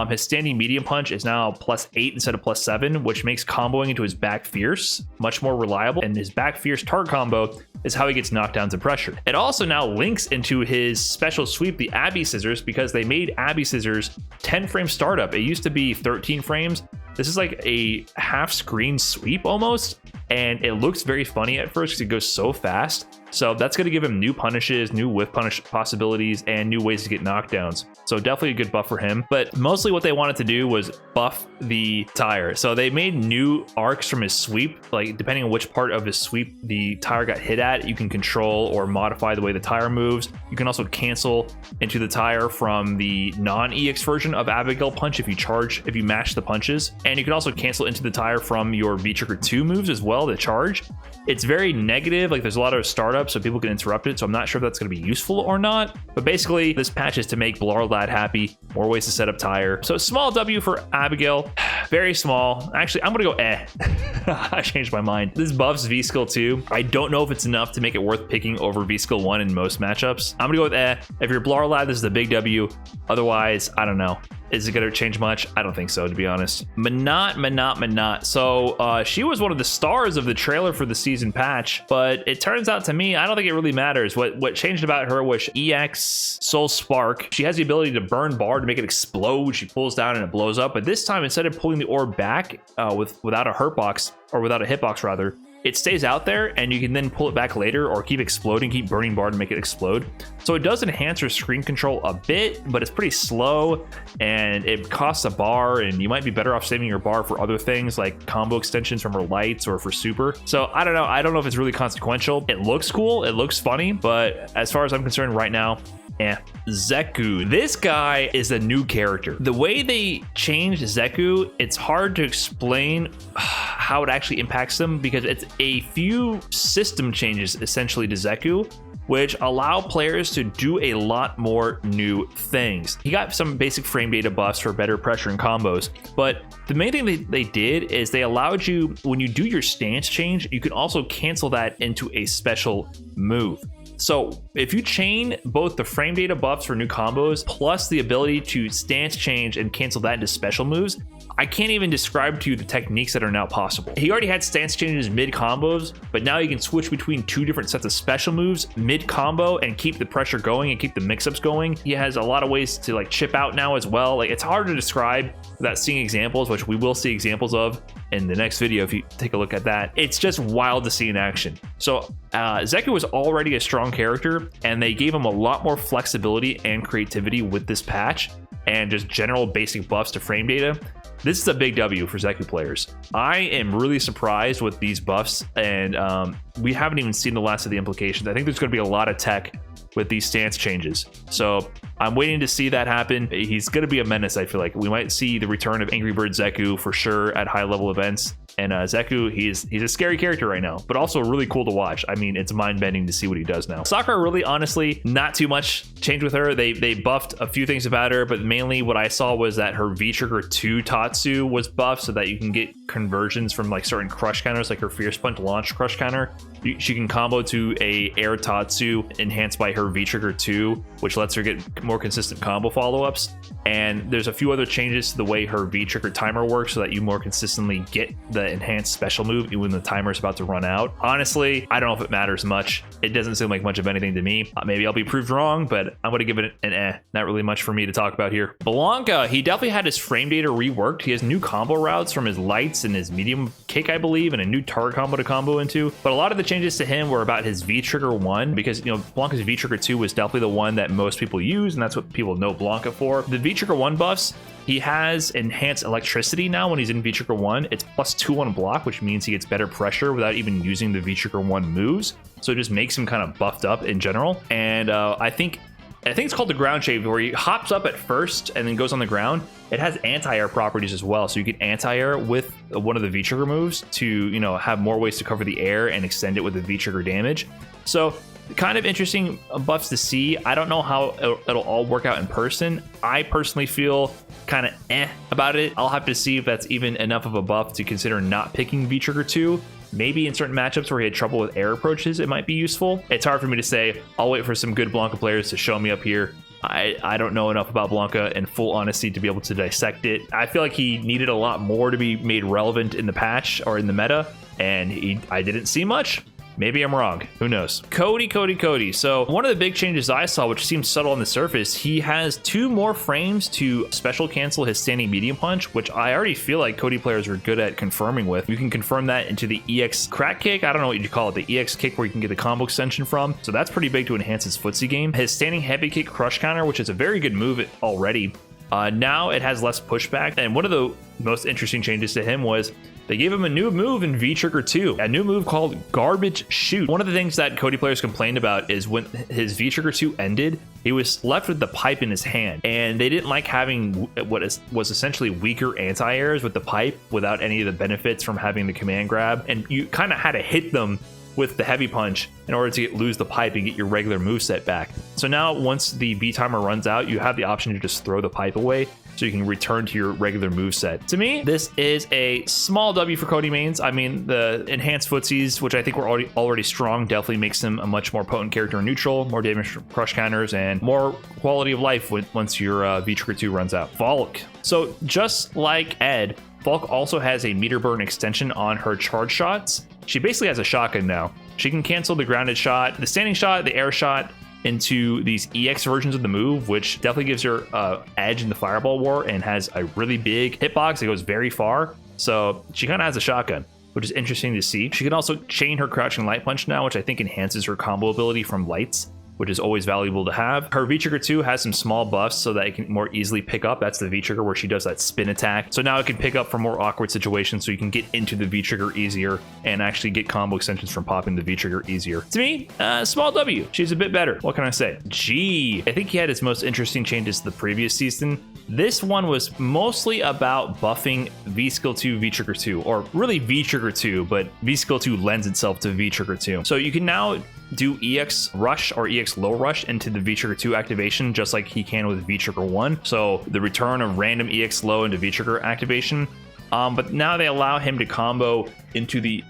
His standing medium punch is now +8 instead of +7, which makes comboing into his back fierce much more reliable, and his back fierce target combo is how he gets knockdowns and pressure. It also now links into his special sweep, the Abby Scissors, because they made Abby Scissors 10 frame startup. It used to be 13 frames. This is like a half screen sweep almost, and it looks very funny at first because it goes so fast. So that's going to give him new punishes, new whiff punish possibilities, and new ways to get knockdowns. So definitely a good buff for him. But mostly what they wanted to do was buff the tire. So they made new arcs from his sweep. Like depending on which part of his sweep the tire got hit at, you can control or modify the way the tire moves. You can also cancel into the tire from the non-EX version of Abigail Punch if you mash the punches. And you can also cancel into the tire from your V-Trigger 2 moves as well, the charge. It's very negative, like there's a lot of startups so people can interrupt it, so I'm not sure if that's going to be useful or not. But basically, this patch is to make Blarlad happy, more ways to set up tire. So small W for Abigail, very small. Actually, I'm going to go eh. I changed my mind. This buffs V-Skill 2. I don't know if it's enough to make it worth picking over V-Skill 1 in most matchups. I'm going to go with eh. If you're Blarlad, this is a big W. Otherwise, I don't know. Is it going to change much? I don't think so, to be honest. Minot. So she was one of the stars of the trailer for the season patch, but it turns out to me, I don't think it really matters. What changed about her was EX Soul Spark. She has the ability to burn bar to make it explode. She pulls down and it blows up. But this time, instead of pulling the orb back without a hurt box, or without a hitbox rather, it stays out there and you can then pull it back later or keep exploding, keep burning bar to make it explode. So it does enhance your screen control a bit, but it's pretty slow and it costs a bar, and you might be better off saving your bar for other things like combo extensions from her lights or for super. So I don't know if it's really consequential. It looks cool, it looks funny, but as far as I'm concerned right now, Zeku. This guy is a new character. The way they changed Zeku, it's hard to explain how it actually impacts them, because it's a few system changes essentially to Zeku, which allow players to do a lot more new things. He got some basic frame data buffs for better pressure and combos, but the main thing they did is they allowed you, when you do your stance change, you can also cancel that into a special move. So if you chain both the frame data buffs for new combos plus the ability to stance change and cancel that into special moves, I can't even describe to you the techniques that are now possible. He already had stance changes mid combos, but now you can switch between two different sets of special moves mid combo and keep the pressure going and keep the mix-ups going. He has a lot of ways to like chip out now as well. Like, it's hard to describe without seeing examples, which we will see examples of in the next video if you take a look at that. It's just wild to see in action. So Zeku was already a strong character, and they gave him a lot more flexibility and creativity with this patch and just general basic buffs to frame data. This is a big W for Zeku players. I am really surprised with these buffs, and we haven't even seen the last of the implications. I think there's going to be a lot of tech with these stance changes. So I'm waiting to see that happen. He's going to be a menace, I feel like. We might see the return of Angry Bird Zeku for sure at high level events. And Zeku, he's a scary character right now, but also really cool to watch. I mean, it's mind-bending to see what he does now. Sakura, really, honestly, not too much changed with her. They buffed a few things about her, but mainly what I saw was that her V-Trigger 2 Tatsu was buffed so that you can get conversions from like certain crush counters, like her Fierce Punch launch crush counter. She can combo to a Air Tatsu enhanced by her V-Trigger 2, which lets her get more consistent combo follow-ups. And there's a few other changes to the way her V-Trigger timer works so that you more consistently get the enhanced special move even when the timer is about to run out. Honestly, I don't know if it matters much. It doesn't seem like much of anything to me. Maybe I'll be proved wrong, but I'm going to give it an eh. Not really much for me to talk about here. Blanca, he definitely had his frame data reworked. He has new combo routes from his lights and his medium kick, I believe, and a new target combo to combo into. But a lot of the changes to him were about his V-Trigger 1, because, you know, Blanca's V-Trigger 2 was definitely the one that most people use, and that's what people know Blanca for. The V-Trigger 1 buffs, he has enhanced electricity now when he's in V-Trigger 1. It's +2 on block, which means he gets better pressure without even using the V-Trigger 1 moves. So it just makes him kind of buffed up in general. And I think it's called the ground shave, where he hops up at first and then goes on the ground. It has anti-air properties as well, so you get anti-air with one of the V-Trigger moves to, you know, have more ways to cover the air and extend it with the V-Trigger damage. So kind of interesting buffs to see. I don't know how it'll all work out in person. I personally feel kind of about it. I'll have to see if that's even enough of a buff to consider not picking V-Trigger 2. Maybe in certain matchups where he had trouble with air approaches, it might be useful. It's hard for me to say. I'll wait for some good Blanca players to show me up here. I don't know enough about Blanca in full honesty to be able to dissect it. I feel like he needed a lot more to be made relevant in the patch or in the meta, and I didn't see much. Maybe I'm wrong. Who knows? Cody. So one of the big changes I saw, which seems subtle on the surface, he has 2 more frames to special cancel his standing medium punch, which I already feel like Cody players are good at confirming with. You can confirm that into the EX crack kick. I don't know what you call it. The EX kick where you can get the combo extension from. So that's pretty big to enhance his footsie game. His standing heavy kick crush counter, which is a very good move already. Now it has less pushback. And one of the most interesting changes to him was they gave him a new move in V-Trigger 2, a new move called Garbage Shoot. One of the things that Cody players complained about is when his V-Trigger 2 ended, he was left with the pipe in his hand, and they didn't like having what was essentially weaker anti-airs with the pipe without any of the benefits from having the command grab, and you kind of had to hit them with the heavy punch in order to lose the pipe and get your regular moveset back. So now once the V timer runs out, you have the option to just throw the pipe away. so you can return to your regular moveset. To me, this is a small W for Cody mains. I mean, the enhanced footsies, which I think were already strong, definitely makes him a much more potent character in neutral, more damage from crush counters, and more quality of life once your V-Trigger 2 runs out. Falk. So just like Ed, Falk also has a meter burn extension on her charge shots. She basically has a shotgun now. She can cancel the grounded shot, the standing shot, the air shot into these EX versions of the move, which definitely gives her edge in the fireball war and has a really big hitbox that goes very far. So she kind of has a shotgun, which is interesting to see. She can also chain her crouching light punch now, which I think enhances her combo ability from lights, which is always valuable to have. Her V-Trigger 2 has some small buffs so that it can more easily pick up. That's the V-Trigger where she does that spin attack. So now it can pick up for more awkward situations, so you can get into the V-Trigger easier and actually get combo extensions from popping the V-Trigger easier. To me, small W. She's a bit better. What can I say? G. I think he had his most interesting changes to the previous season. This one was mostly about buffing V-Skill 2, V-Trigger 2, or really V-Trigger 2, but V-Skill 2 lends itself to V-Trigger 2. So you can now do EX Rush or EX Low Rush into the V-Trigger 2 activation, just like he can with V-Trigger 1. So the return of random EX Low into V-Trigger activation. But now they allow him to combo into the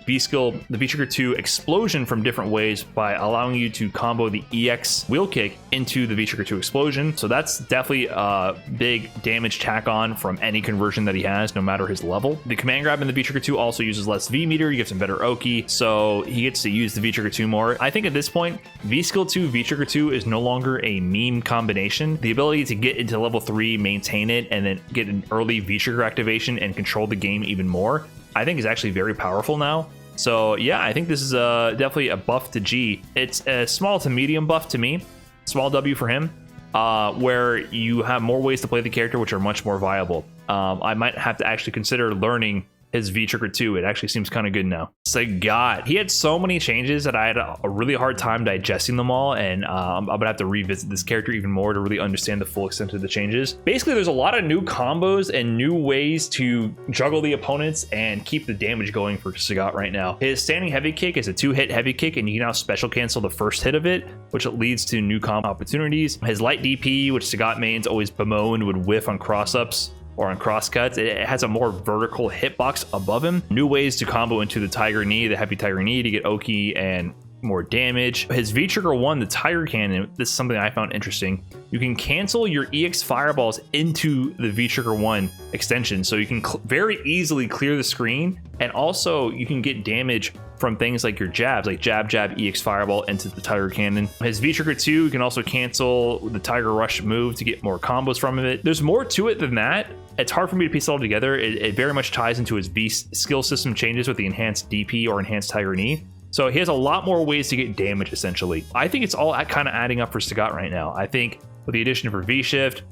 V-Trigger 2 explosion from different ways by allowing you to combo the EX wheel kick into the V-Trigger 2 explosion. So that's definitely a big damage tack on from any conversion that he has, no matter his level. The command grab in the V-Trigger 2 also uses less V-meter, you get some better Oki, so he gets to use the V-Trigger 2 more. I think at this point, V-Skill 2, V-Trigger 2 is no longer a meme combination. The ability to get into level 3, maintain it, and then get an early V-Trigger activation and control the game even more, I think is actually very powerful now. So yeah, I think this is definitely a buff to G. It's a small to medium buff to me. Small W for him, where you have more ways to play the character, which are much more viable. I might have to actually consider learning his V-Trigger 2. It actually seems kind of good now. Sagat. He had so many changes that I had a really hard time digesting them all, and I'm gonna have to revisit this character even more to really understand the full extent of the changes. Basically, there's a lot of new combos and new ways to juggle the opponents and keep the damage going for Sagat right now. His standing heavy kick is a 2-hit heavy kick, and you can now special cancel the first hit of it, which leads to new combo opportunities. His light DP, which Sagat mains always bemoaned would whiff on cross-ups or on crosscuts, it has a more vertical hitbox above him. New ways to combo into the Tiger Knee, the heavy Tiger Knee, to get Oki and more damage. His V-Trigger 1, the Tiger Cannon, this is something I found interesting. You can cancel your EX fireballs into the V-Trigger 1 extension, so you can very easily clear the screen, and also you can get damage from things like your jabs, like jab, EX fireball into the Tiger Cannon. His V-Trigger 2, you can also cancel the Tiger Rush move to get more combos from it. There's more to it than that. It's hard for me to piece it all together. It very much ties into his beast skill system changes with the enhanced DP or enhanced Tiger Knee. So he has a lot more ways to get damage, essentially. I think it's all kind of adding up for Sagat right now. I think with the addition of her V-Shift,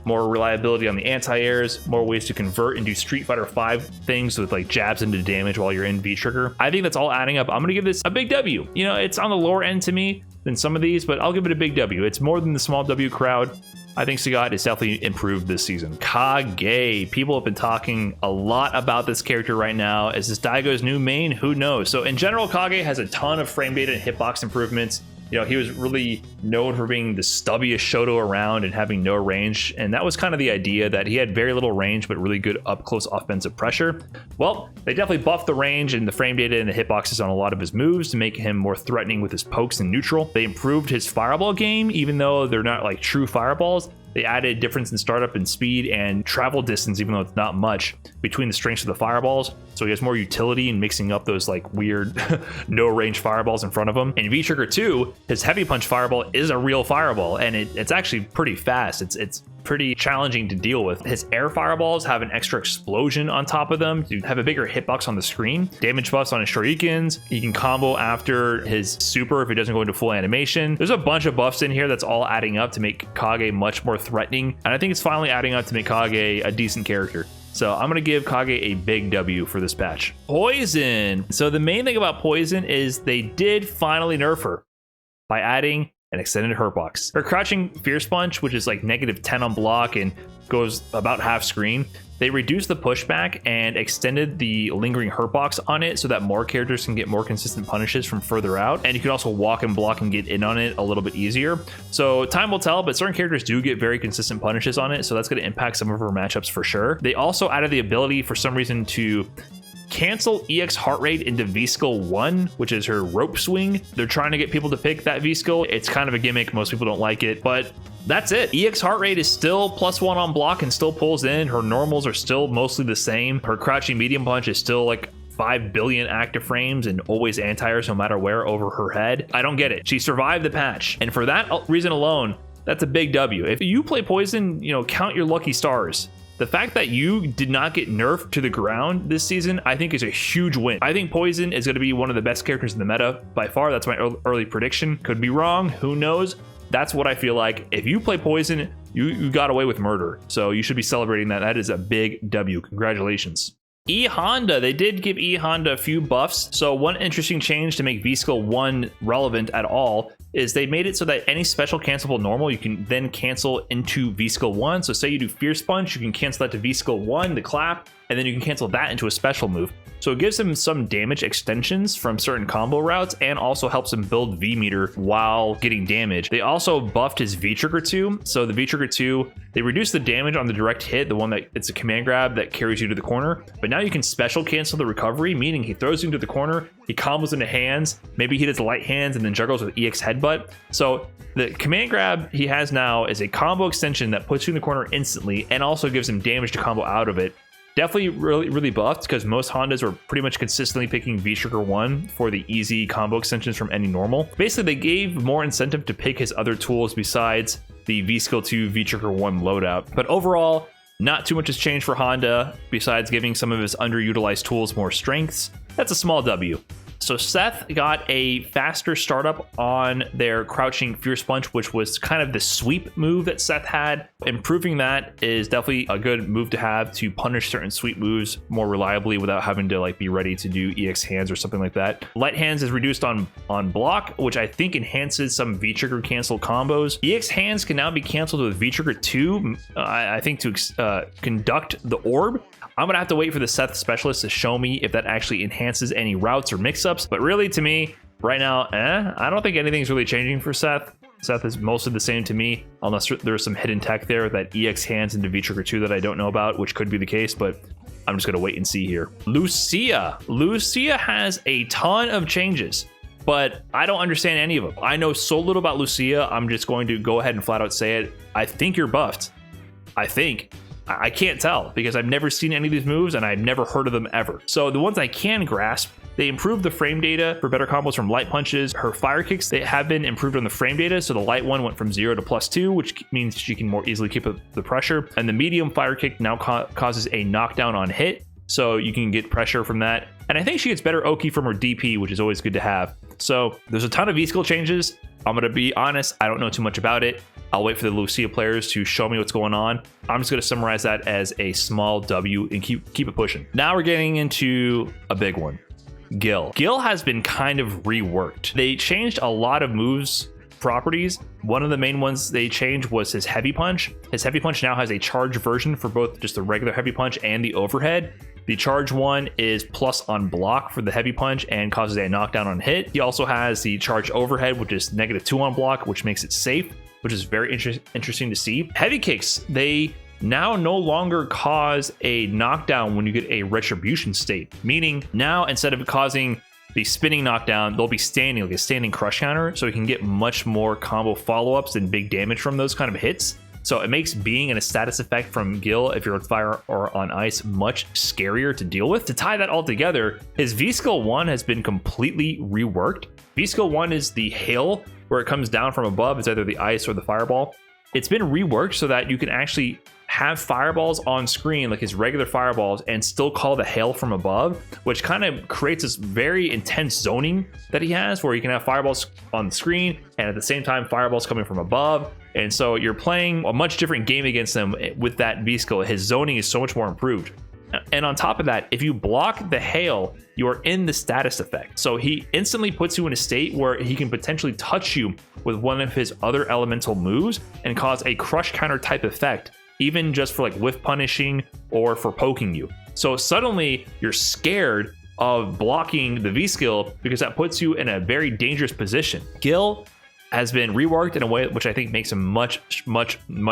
more reliability on the anti-airs, more ways to convert and do Street Fighter 5 things with like jabs into damage while you're in V-Trigger. I think that's all adding up. I'm going to give this a big W. You know, it's on the lower end to me than some of these, but I'll give it a big W. It's more than the small W crowd. I think Sagat is definitely improved this season. Kage. People have been talking a lot about this character right now. Is this Daigo's new main? Who knows? So in general, Kage has a ton of frame data and hitbox improvements. You know, he was really known for being the stubbiest Shoto around and having no range. And that was kind of the idea, that he had very little range, but really good up close offensive pressure. Well, they definitely buffed the range and the frame data and the hitboxes on a lot of his moves to make him more threatening with his pokes in neutral. They improved his fireball game, even though they're not like true fireballs. They added difference in startup and speed and travel distance, even though it's not much, between the strengths of the fireballs. So he has more utility in mixing up those like weird no range fireballs in front of him. In V-Trigger 2, his heavy punch fireball is a real fireball, and it's actually pretty fast. It's pretty challenging to deal with. His air fireballs have an extra explosion on top of them to have a bigger hitbox on the screen. Damage buffs on his shurikens. He can combo after his super if he doesn't go into full animation. There's a bunch of buffs in here that's all adding up to make Kage much more threatening, and I think it's finally adding up to make Kage a decent character. So I'm going to give Kage a big W for this patch. Poison. So the main thing about Poison is they did finally nerf her by adding and extended hurt box. Her crouching fierce punch, which is like -10 on block and goes about half screen, they reduced the pushback and extended the lingering hurt box on it so that more characters can get more consistent punishes from further out, and you can also walk and block and get in on it a little bit easier. So time will tell, but certain characters do get very consistent punishes on it, so that's going to impact some of her matchups for sure. They also added the ability for some reason to cancel EX heart rate into V-Skill 1, which is her rope swing. They're trying to get people to pick that V-Skill. It's kind of a gimmick. Most people don't like it, but that's it. EX heart rate is still +1 on block and still pulls in. Her normals are still mostly the same. Her crouching medium punch is still like 5 billion active frames and always anti-airs no matter where over her head. I don't get it. She survived the patch, and for that reason alone, that's a big W. If you play Poison, you know, count your lucky stars. The fact that you did not get nerfed to the ground this season, I think is a huge win. I think Poison is going to be one of the best characters in the meta by far. That's my early prediction. Could be wrong. Who knows? That's what I feel like. If you play Poison, you got away with murder. So you should be celebrating that. That is a big W. Congratulations. E Honda, they did give E Honda a few buffs. So one interesting change to make V-Skill 1 relevant at all is they made it so that any special cancelable normal you can then cancel into V-Skill 1. So say you do Fierce Punch, you can cancel that to V-Skill 1, the clap, and then you can cancel that into a special move. So it gives them some damage extensions from certain combo routes and also helps him build V meter while getting damage. They also buffed his V trigger 2. So the V trigger 2, they reduced the damage on the direct hit, the one that it's a command grab that carries you to the corner. But now you can special cancel the recovery, meaning he throws you into the corner, he combos into hands, maybe he does light hands and then juggles with EX headbutt. So the command grab he has now is a combo extension that puts you in the corner instantly and also gives him damage to combo out of it. Definitely really buffed because most Hondas are pretty much consistently picking V-Trigger 1 for the easy combo extensions from any normal. Basically, they gave more incentive to pick his other tools besides the V-Skill 2 V-Trigger 1 loadout. But overall, not too much has changed for Honda besides giving some of his underutilized tools more strengths. That's a small W. So Seth got a faster startup on their crouching fierce punch, which was kind of the sweep move that Seth had. Improving that is definitely a good move to have to punish certain sweep moves more reliably without having to like be ready to do EX hands or something like that. Light hands is reduced on block, which I think enhances some V-trigger cancel combos. EX hands can now be canceled with V-trigger 2, I think to conduct the orb. I'm gonna have to wait for the Seth specialist to show me if that actually enhances any routes or mix-ups. But really, to me, right now, I don't think anything's really changing for Seth. Seth is mostly the same to me, unless there's some hidden tech there with that EX hands into V-Trigger 2 that I don't know about, which could be the case, but I'm just gonna wait and see here. Lucia has a ton of changes, but I don't understand any of them. I know so little about Lucia, I'm just going to go ahead and flat out say it. I think you're buffed. I can't tell because I've never seen any of these moves and I've never heard of them ever. So the ones I can grasp, they improved the frame data for better combos from light punches. Her fire kicks, they have been improved on the frame data. So the light one went from 0 to +2, which means she can more easily keep up the pressure. And the medium fire kick now causes a knockdown on hit. So you can get pressure from that. And I think she gets better Oki from her DP, which is always good to have. So there's a ton of V-Skill changes. I'm going to be honest, I don't know too much about it. I'll wait for the Lucia players to show me what's going on. I'm just going to summarize that as a small W and keep it pushing. Now we're getting into a big one. Gill. Gill has been kind of reworked. They changed a lot of moves properties. One of the main ones they changed was his heavy punch. His heavy punch now has a charge version for both just the regular heavy punch and the overhead. The charge one is plus on block for the heavy punch and causes a knockdown on hit. He also has the charge overhead, which is -2 on block, which makes it safe, which is very interesting to see. Heavy kicks, they now no longer cause a knockdown when you get a retribution state, meaning now instead of causing the spinning knockdown, they'll be standing, like a standing crush counter, so you can get much more combo follow-ups and big damage from those kind of hits. So it makes being in a status effect from Gill, if you're on fire or on ice, much scarier to deal with. To tie that all together, his V-Skill 1 has been completely reworked. V-Skill 1 is the hail, where it comes down from above. It's either the ice or the fireball. It's been reworked so that you can actually have fireballs on screen, like his regular fireballs, and still call the hail from above, which kind of creates this very intense zoning that he has, where you can have fireballs on the screen and at the same time fireballs coming from above. And so you're playing a much different game against him with that V-Skill. His zoning is so much more improved. And on top of that, if you block the hail, you are in the status effect. So he instantly puts you in a state where he can potentially touch you with one of his other elemental moves and cause a crush counter type effect, even just for like whiff punishing or for poking you. So suddenly you're scared of blocking the V skill because that puts you in a very dangerous position. Gill has been reworked in a way which I think makes him much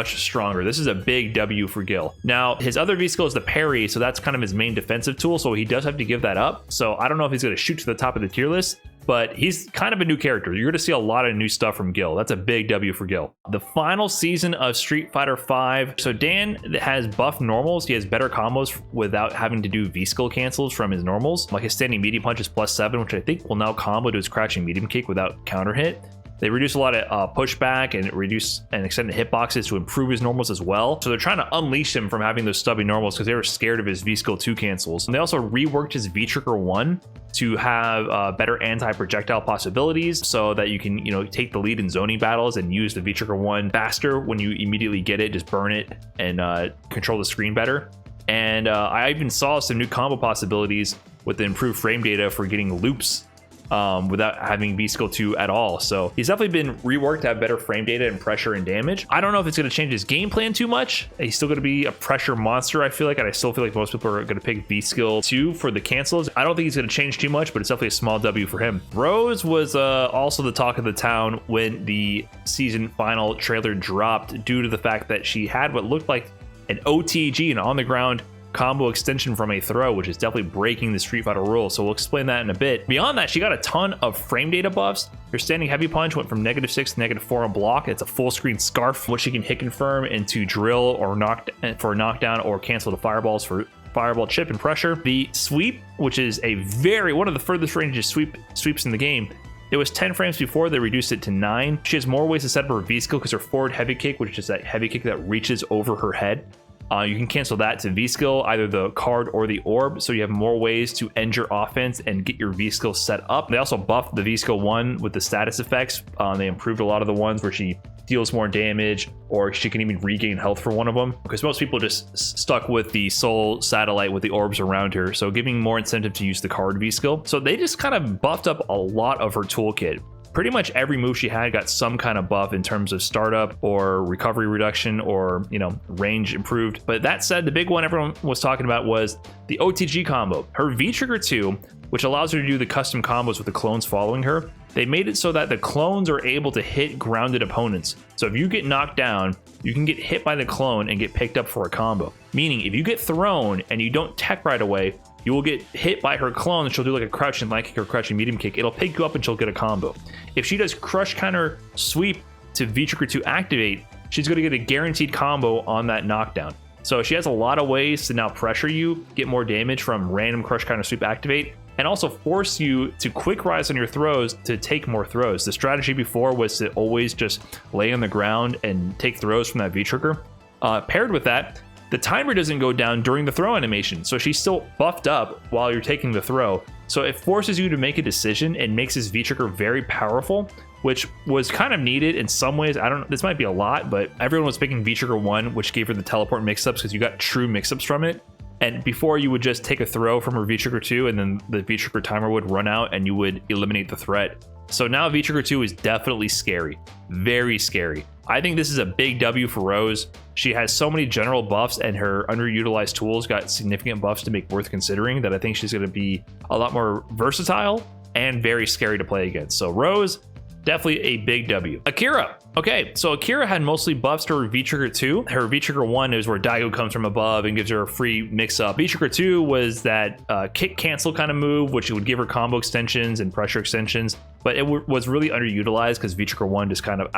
stronger. This is a big W for Gill. Now, his other V skill is the parry, so that's kind of his main defensive tool, so he does have to give that up. So I don't know if he's going to shoot to the top of the tier list, but he's kind of a new character. You're going to see a lot of new stuff from Gill. That's a big W for Gill. The final season of Street Fighter V. So Dan has buffed normals. He has better combos without having to do V skill cancels from his normals. Like his standing medium punch is +7, which I think will now combo to his crouching medium kick without counter hit. They reduce a lot of pushback and reduce and extend the hitboxes to improve his normals as well. So they're trying to unleash him from having those stubby normals because they were scared of his V skill 2 cancels. And they also reworked his V trigger 1 to have better anti-projectile possibilities so that you can, take the lead in zoning battles and use the V trigger 1 faster when you immediately get it, just burn it and control the screen better. And I even saw some new combo possibilities with the improved frame data for getting loops without having V skill 2 at all. So he's definitely been reworked to have better frame data and pressure and damage. I don't know if it's going to change his game plan too much. He's still going to be a pressure monster, I feel like, and I still feel like most people are going to pick V skill 2 for the cancels. I don't think he's going to change too much, but it's definitely a small W for him. Rose was also the talk of the town when the season final trailer dropped due to the fact that she had what looked like an OTG, an on the ground combo extension from a throw, which is definitely breaking the Street Fighter rule. So we'll explain that in a bit. Beyond that, she got a ton of frame data buffs. Her standing heavy punch went from -6 to -4 on block. It's a full screen scarf, which she can hit confirm into drill or for knockdown or cancel the fireballs for fireball chip and pressure. The sweep, which is one of the furthest ranges sweeps in the game. It was 10 frames before, they reduced it to 9. She has more ways to set up her V skill because her forward heavy kick, which is that heavy kick that reaches over her head. You can cancel that to V skill, either the card or the orb, so you have more ways to end your offense and get your V skill set up. They also buffed the V skill 1 with the status effects. They improved a lot of the ones where she deals more damage, or she can even regain health for one of them, because most people just stuck with the soul satellite with the orbs around her, so giving more incentive to use the card V skill. So they just kind of buffed up a lot of her toolkit. Pretty much every move she had got some kind of buff in terms of startup or recovery reduction or, range improved. But that said, the big one everyone was talking about was the OTG combo. Her V trigger 2, which allows her to do the custom combos with the clones following her. They made it so that the clones are able to hit grounded opponents. So if you get knocked down, you can get hit by the clone and get picked up for a combo. Meaning if you get thrown and you don't tech right away, you will get hit by her clone and she'll do like a crouching light kick or crouching medium kick. It'll pick you up and she'll get a combo. If she does crush counter sweep to V trigger 2 activate, she's going to get a guaranteed combo on that knockdown. So she has a lot of ways to now pressure you, get more damage from random crush counter sweep activate, and also force you to quick rise on your throws to take more throws. The strategy before was to always just lay on the ground and take throws from that V trigger. Paired with that, the timer doesn't go down during the throw animation, so she's still buffed up while you're taking the throw. So it forces you to make a decision and makes this V trigger very powerful, which was kind of needed in some ways. This might be a lot, but everyone was picking V trigger 1, which gave her the teleport mix-ups because you got true mix-ups from it. And before, you would just take a throw from her V trigger 2 and then the V trigger timer would run out and you would eliminate the threat. So now V trigger 2 is definitely scary, very scary. I think this is a big W for Rose. She has so many general buffs and her underutilized tools got significant buffs to make worth considering that I think she's going to be a lot more versatile and very scary to play against. So Rose, definitely a big W. Akira. Okay, so Akira had mostly buffs to her V trigger 2. Her V trigger 1 is where Daigo comes from above and gives her a free mix up. V trigger 2 was that kick cancel kind of move, which would give her combo extensions and pressure extensions, but it was really underutilized because V trigger 1 just kind of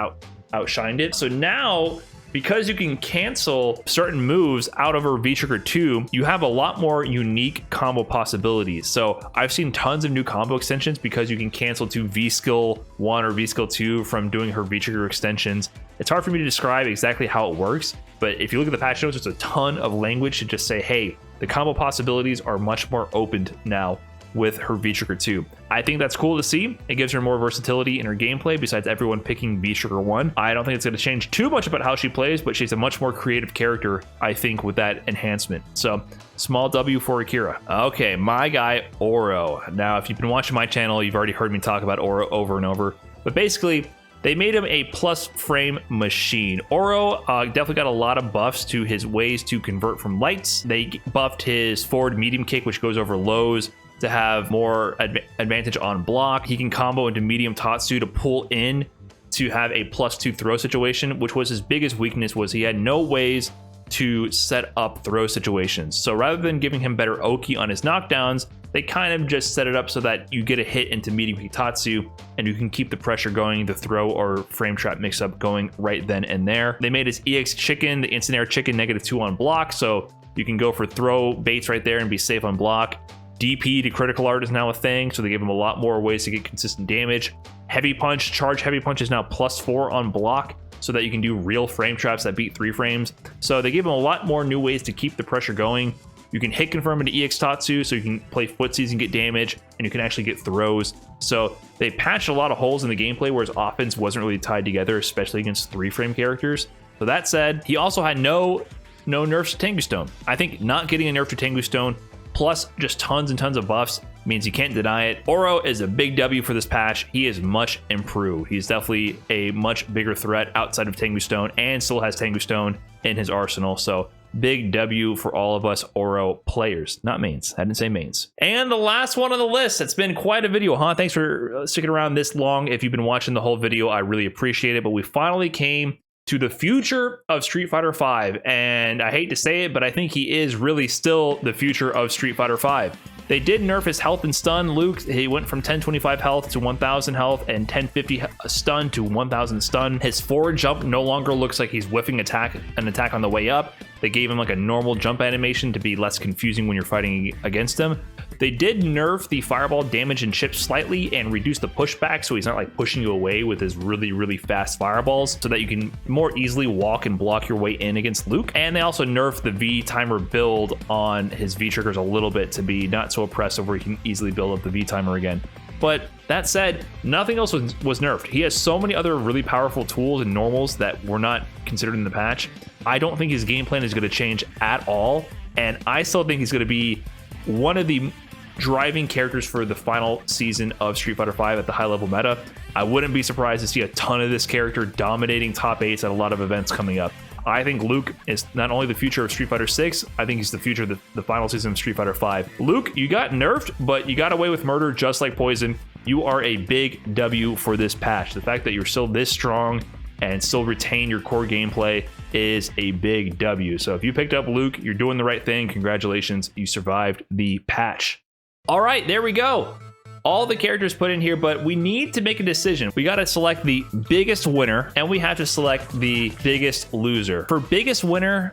outshined it. So now, because you can cancel certain moves out of her V trigger 2, you have a lot more unique combo possibilities. So I've seen tons of new combo extensions because you can cancel to V skill 1 or V skill 2 from doing her V trigger extensions. It's hard for me to describe exactly how it works, but if you look at the patch notes, there's a ton of language to just say, hey, the combo possibilities are much more opened now with her V-Trigger 2. I think that's cool to see. It gives her more versatility in her gameplay besides everyone picking V-Trigger 1. I don't think it's going to change too much about how she plays, but she's a much more creative character, I think, with that enhancement. So small W for Akira. Okay, my guy Oro. Now, if you've been watching my channel, you've already heard me talk about Oro over and over. But basically, they made him a plus frame machine. Oro definitely got a lot of buffs to his ways to convert from lights. They buffed his forward medium kick, which goes over lows, to have more advantage on block. He can combo into medium Tatsu to pull in to have a +2 throw situation, which was his biggest weakness, was he had no ways to set up throw situations. So rather than giving him better Oki on his knockdowns, they kind of just set it up so that you get a hit into medium Tatsu and you can keep the pressure going, the throw or frame trap mix up going right then and there. They made his EX chicken, the instant air chicken, -2 on block, so you can go for throw baits right there and be safe on block. DP to critical art is now a thing, so they gave him a lot more ways to get consistent damage. Heavy punch, charge heavy punch is now +4 on block, so that you can do real frame traps that beat 3 frames. So they gave him a lot more new ways to keep the pressure going. You can hit confirm into EX Tatsu, so you can play footsies and get damage, and you can actually get throws. So they patched a lot of holes in the gameplay where his offense wasn't really tied together, especially against 3-frame characters. So that said, he also had no nerfs to Tengu Stone. I think not getting a nerf to Tengu Stone, plus just tons and tons of buffs, means you can't deny it. Oro is a big W for this patch. He is much improved. He's definitely a much bigger threat outside of Tengu Stone and still has Tengu Stone in his arsenal. So big W for all of us Oro players, not mains. I didn't say mains. And the last one on the list. It's been quite a video, huh? Thanks for sticking around this long. If you've been watching the whole video, I really appreciate it. But we finally came to the future of Street Fighter V, and I hate to say it, but I think he is really still the future of Street Fighter V. They did nerf his health and stun. Luke, he went from 1025 health to 1000 health and 1050 stun to 1000 stun. His forward jump no longer looks like he's whiffing an attack on the way up. They gave him like a normal jump animation to be less confusing when you're fighting against him. They did nerf the fireball damage and chip slightly and reduce the pushback, so he's not like pushing you away with his really fast fireballs, so that you can more easily walk and block your way in against Luke. And they also nerfed the V timer build on his V triggers a little bit to be not so oppressive, where you can easily build up the V timer again. But that said, nothing else was nerfed. He has so many other really powerful tools and normals that were not considered in the patch. I don't think his game plan is going to change at all, and I still think he's going to be one of the driving characters for the final season of Street Fighter V at the high level meta. I wouldn't be surprised to see a ton of this character dominating top 8s at a lot of events coming up. I think Luke is not only the future of Street Fighter 6, I think he's the future of the final season of Street Fighter 5. Luke, you got nerfed, but you got away with murder just like Poison. You are a big W for this patch. The fact that you're still this strong and still retain your core gameplay is a big W. So if you picked up Luke, you're doing the right thing. Congratulations, you survived the patch. All right, there we go. All the characters put in here, but we need to make a decision. We got to select the biggest winner, and we have to select the biggest loser. For biggest winner,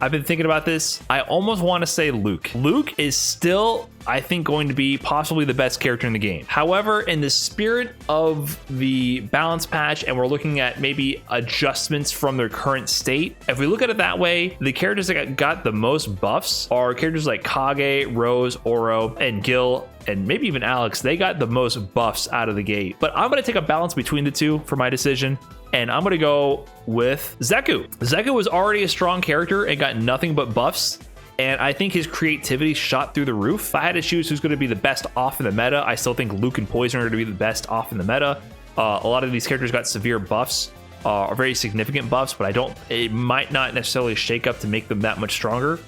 I've been thinking about this. I almost want to say Luke. Luke is still, I think, going to be possibly the best character in the game. However, in the spirit of the balance patch, and we're looking at maybe adjustments from their current state, if we look at it that way, the characters that got the most buffs are characters like Kage, Rose, Oro, and Gill, and maybe even Alex. They got the most buffs out of the gate. But I'm going to take a balance between the two for my decision, and I'm going to go with Zeku. Zeku was already a strong character and got nothing but buffs, and I think his creativity shot through the roof. If I had to choose who's going to be the best off in the meta, I still think Luke and Poison are going to be the best off in the meta. A lot of these characters got severe buffs, or very significant buffs, but it might not necessarily shake up to make them that much stronger.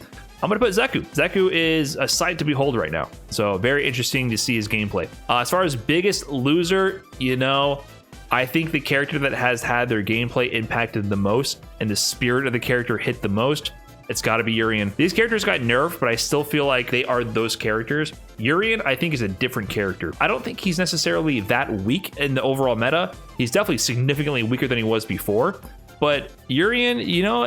I'm going to put Zeku. Zeku is a sight to behold right now. So very interesting to see his gameplay. As far as biggest loser, I think the character that has had their gameplay impacted the most and the spirit of the character hit the most, it's got to be Yurian. These characters got nerfed, but I still feel like they are those characters. Yurian, I think, is a different character. I don't think he's necessarily that weak in the overall meta. He's definitely significantly weaker than he was before. But Yurian,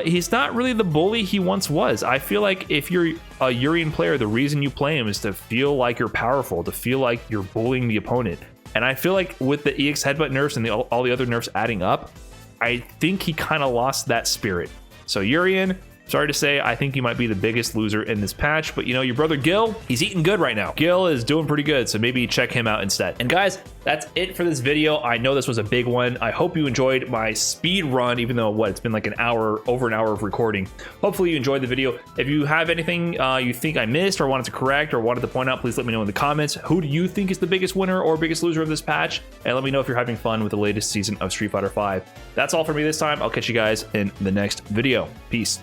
he's not really the bully he once was. I feel like if you're a Yurian player, the reason you play him is to feel like you're powerful, to feel like you're bullying the opponent. And I feel like with the EX headbutt nerfs and all the other nerfs adding up, I think he kind of lost that spirit. So Yurian, Sorry to say, I think you might be the biggest loser in this patch, but you know, your brother Gill, he's eating good right now. Gill is doing pretty good, so maybe check him out instead. And guys, that's it for this video. I know this was a big one. I hope you enjoyed my speed run, even though it's been like over an hour of recording. Hopefully you enjoyed the video. If you have anything you think I missed or wanted to correct or wanted to point out, please let me know in the comments. Who do you think is the biggest winner or biggest loser of this patch? And let me know if you're having fun with the latest season of Street Fighter V. That's all for me this time. I'll catch you guys in the next video. Peace.